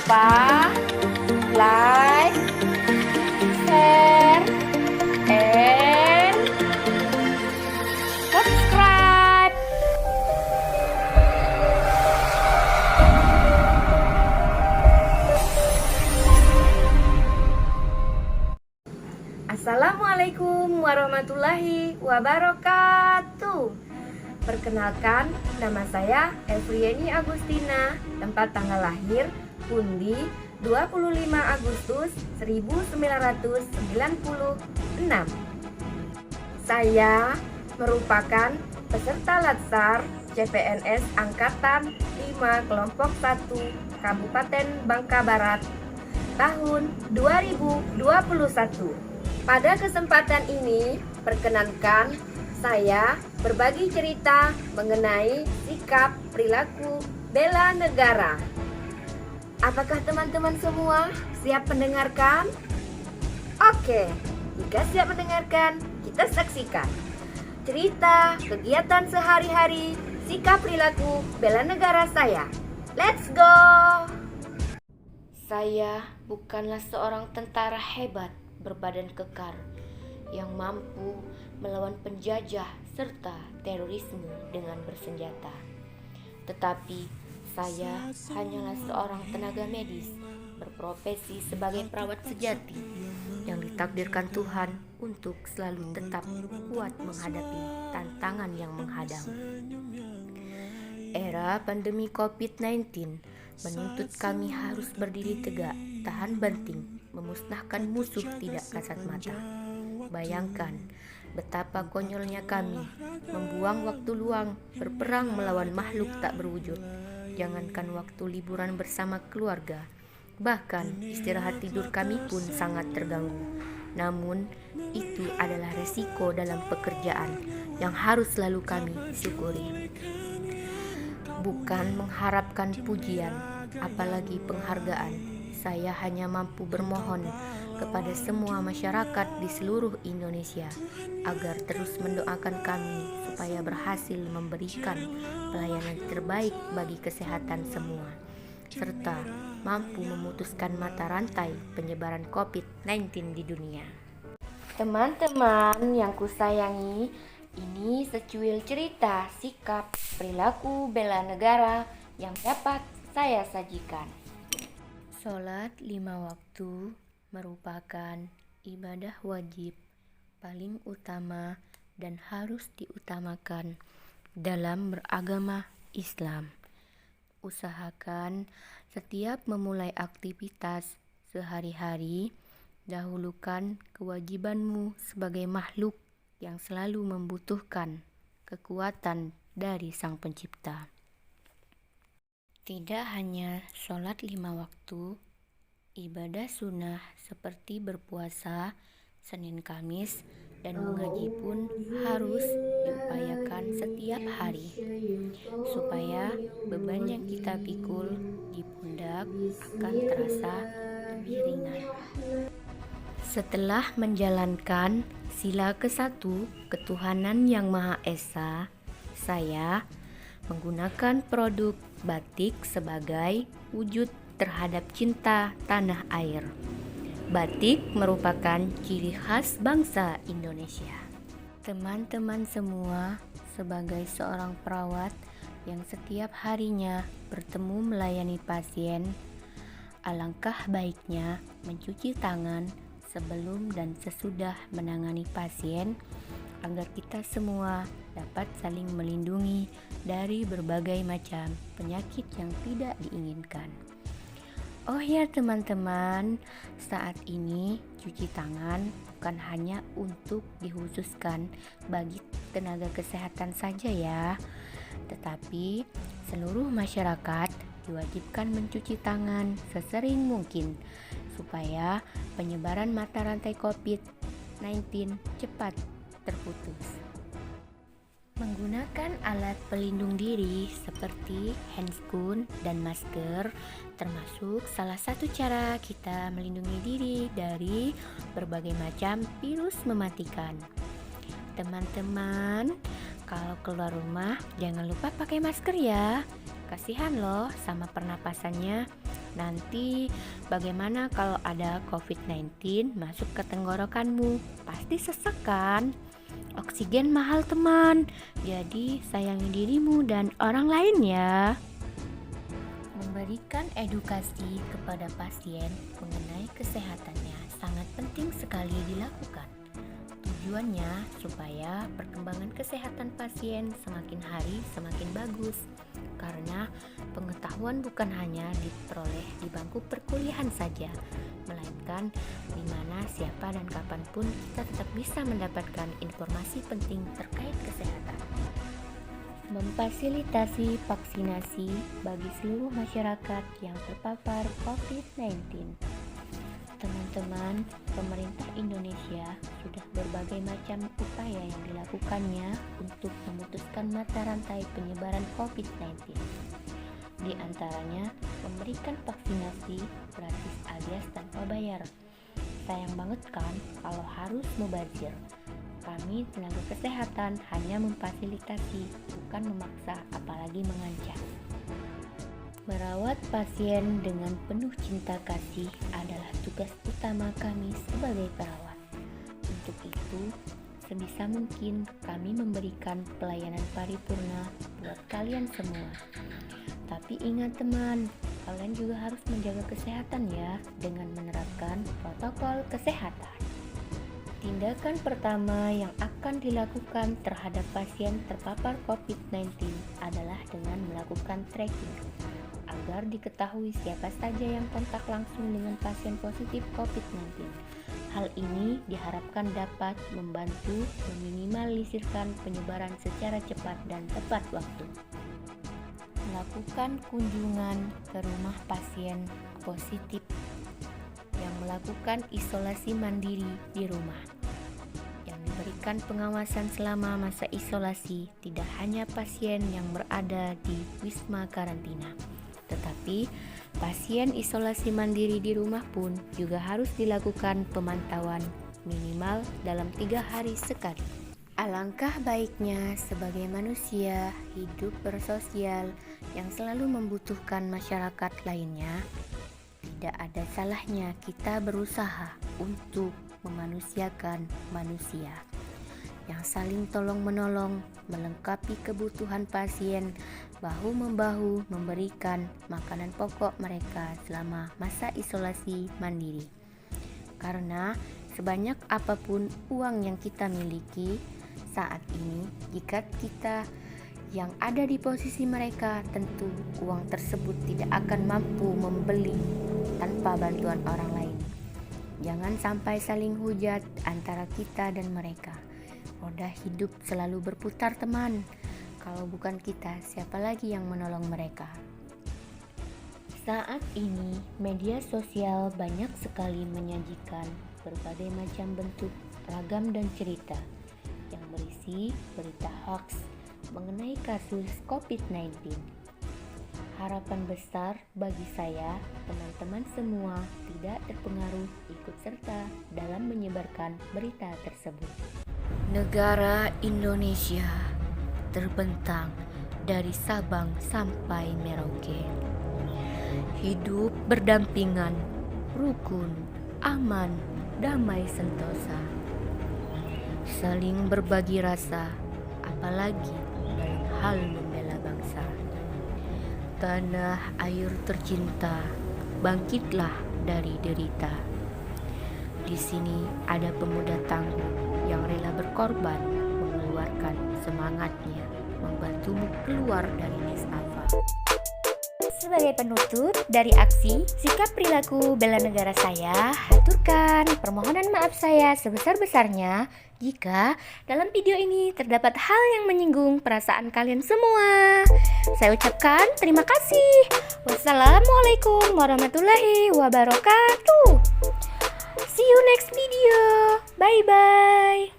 lupa like, share, and subscribe. Assalamualaikum warahmatullahi wabarakatuh. Perkenalkan, nama saya Evrieni Agustina. Tempat tanggal lahir Pundi 25 Agustus 1996. Saya merupakan peserta Latsar CPNS Angkatan 5 Kelompok 1 Kabupaten Bangka Barat tahun 2021. Pada kesempatan ini, perkenankan saya berbagi cerita mengenai sikap perilaku bela negara. Apakah teman-teman semua siap mendengarkan? Oke, jika siap mendengarkan, kita saksikan cerita kegiatan sehari-hari sikap perilaku bela negara saya. Let's go! Saya bukanlah seorang tentara hebat berbadan kekar yang mampu melawan penjajah serta terorisme dengan bersenjata. Tetapi saya hanyalah seorang tenaga medis berprofesi sebagai perawat sejati yang ditakdirkan Tuhan untuk selalu tetap kuat menghadapi tantangan yang menghadang. Era pandemi COVID-19 menuntut kami harus berdiri tegak, tahan banting, memusnahkan musuh tidak kasat mata. Bayangkan betapa konyolnya kami membuang waktu luang berperang melawan makhluk tak berwujud. Jangankan waktu liburan bersama keluarga, bahkan istirahat tidur kami pun sangat terganggu. Namun itu adalah resiko dalam pekerjaan yang harus selalu kami syukuri. Bukan mengharapkan pujian, apalagi penghargaan. Saya hanya mampu bermohon kepada semua masyarakat di seluruh Indonesia agar terus mendoakan kami supaya berhasil memberikan pelayanan terbaik bagi kesehatan semua, serta mampu memutuskan mata rantai penyebaran COVID-19 di dunia. Teman-teman yang kusayangi, ini secuil cerita sikap perilaku bela negara yang dapat saya sajikan. Sholat 5 waktu merupakan ibadah wajib paling utama dan harus diutamakan dalam beragama Islam. Usahakan setiap memulai aktivitas sehari-hari, dahulukan kewajibanmu sebagai makhluk yang selalu membutuhkan kekuatan dari Sang Pencipta. Tidak hanya sholat 5 waktu, ibadah sunnah seperti berpuasa Senin Kamis dan mengaji pun harus diupayakan setiap hari, supaya beban yang kita pikul di pundak akan terasa lebih ringan. Setelah menjalankan sila ke-1 ketuhanan yang Maha Esa, saya menggunakan produk batik sebagai wujud terhadap cinta tanah air. Batik merupakan ciri khas bangsa Indonesia. Teman-teman semua, sebagai seorang perawat yang setiap harinya bertemu melayani pasien, alangkah baiknya mencuci tangan sebelum dan sesudah menangani pasien agar kita semua dapat saling melindungi dari berbagai macam penyakit yang tidak diinginkan. Oh ya teman-teman, saat ini cuci tangan bukan hanya untuk dikhususkan bagi tenaga kesehatan saja ya, tetapi seluruh masyarakat diwajibkan mencuci tangan sesering mungkin supaya penyebaran mata rantai COVID-19 cepat terputus. Menggunakan alat pelindung diri seperti handscoon dan masker termasuk salah satu cara kita melindungi diri dari berbagai macam virus mematikan. Teman-teman, kalau keluar rumah jangan lupa pakai masker ya. Kasihan loh sama pernapasannya. Nanti bagaimana kalau ada COVID-19 masuk ke tenggorokanmu? Pasti sesak kan? Oksigen mahal teman, jadi sayangi dirimu dan orang lain ya. Memberikan edukasi kepada pasien mengenai kesehatannya sangat penting sekali dilakukan. Tujuannya supaya perkembangan kesehatan pasien semakin hari semakin bagus. Karena pengetahuan bukan hanya diperoleh di bangku perkuliahan saja, melainkan di mana, siapa dan kapanpun kita tetap bisa mendapatkan informasi penting terkait kesehatan. Memfasilitasi vaksinasi bagi seluruh masyarakat yang terpapar COVID-19. Teman-teman, pemerintah Indonesia sudah berbagai macam upaya yang dilakukannya untuk memutuskan mata rantai penyebaran COVID-19. Di antaranya, memberikan vaksinasi gratis alias tanpa bayar. Sayang banget kan kalau harus mubazir. Kami tenaga kesehatan hanya memfasilitasi, bukan memaksa, apalagi mengancam. Merawat pasien dengan penuh cinta kasih adalah tugas utama kami sebagai perawat. Untuk itu, sebisa mungkin kami memberikan pelayanan paripurna buat kalian semua. Tapi ingat teman, kalian juga harus menjaga kesehatan ya dengan menerapkan protokol kesehatan. Tindakan pertama yang akan dilakukan terhadap pasien terpapar COVID-19 adalah dengan melakukan tracking, agar diketahui siapa saja yang kontak langsung dengan pasien positif COVID-19. Hal ini diharapkan dapat membantu meminimalisirkan penyebaran secara cepat dan tepat waktu. Melakukan kunjungan ke rumah pasien positif yang melakukan isolasi mandiri di rumah, yang diberikan pengawasan selama masa isolasi tidak hanya pasien yang berada di wisma karantina, tetapi pasien isolasi mandiri di rumah pun juga harus dilakukan pemantauan minimal dalam 3 hari sekali. Alangkah baiknya sebagai manusia hidup bersosial yang selalu membutuhkan masyarakat lainnya, tidak ada salahnya kita berusaha untuk memanusiakan manusia yang saling tolong-menolong, melengkapi kebutuhan pasien, bahu-membahu memberikan makanan pokok mereka selama masa isolasi mandiri. Karena sebanyak apapun uang yang kita miliki saat ini, jika kita yang ada di posisi mereka, tentu uang tersebut tidak akan mampu membeli tanpa bantuan orang lain. Jangan sampai saling hujat antara kita dan mereka. Roda hidup selalu berputar teman. Kalau bukan kita, siapa lagi yang menolong mereka? Saat ini, media sosial banyak sekali menyajikan berbagai macam bentuk, ragam dan cerita yang berisi berita hoax mengenai kasus COVID-19. Harapan besar bagi saya, teman-teman semua tidak terpengaruh ikut serta dalam menyebarkan berita tersebut. Negara Indonesia terbentang dari Sabang sampai Merauke. Hidup berdampingan, rukun, aman, damai sentosa. Saling berbagi rasa, apalagi dalam hal membela bangsa. Tanah air tercinta, bangkitlah dari derita. Di sini ada pemuda tangguh yang rela berkorban, mengeluarkan semangatnya, membantumu keluar dari nestapa. Sebagai penutup dari aksi sikap perilaku bela negara saya, haturkan permohonan maaf saya sebesar-besarnya jika dalam video ini terdapat hal yang menyinggung perasaan kalian semua. Saya ucapkan terima kasih. Wassalamualaikum warahmatullahi wabarakatuh. See you next video. Bye bye.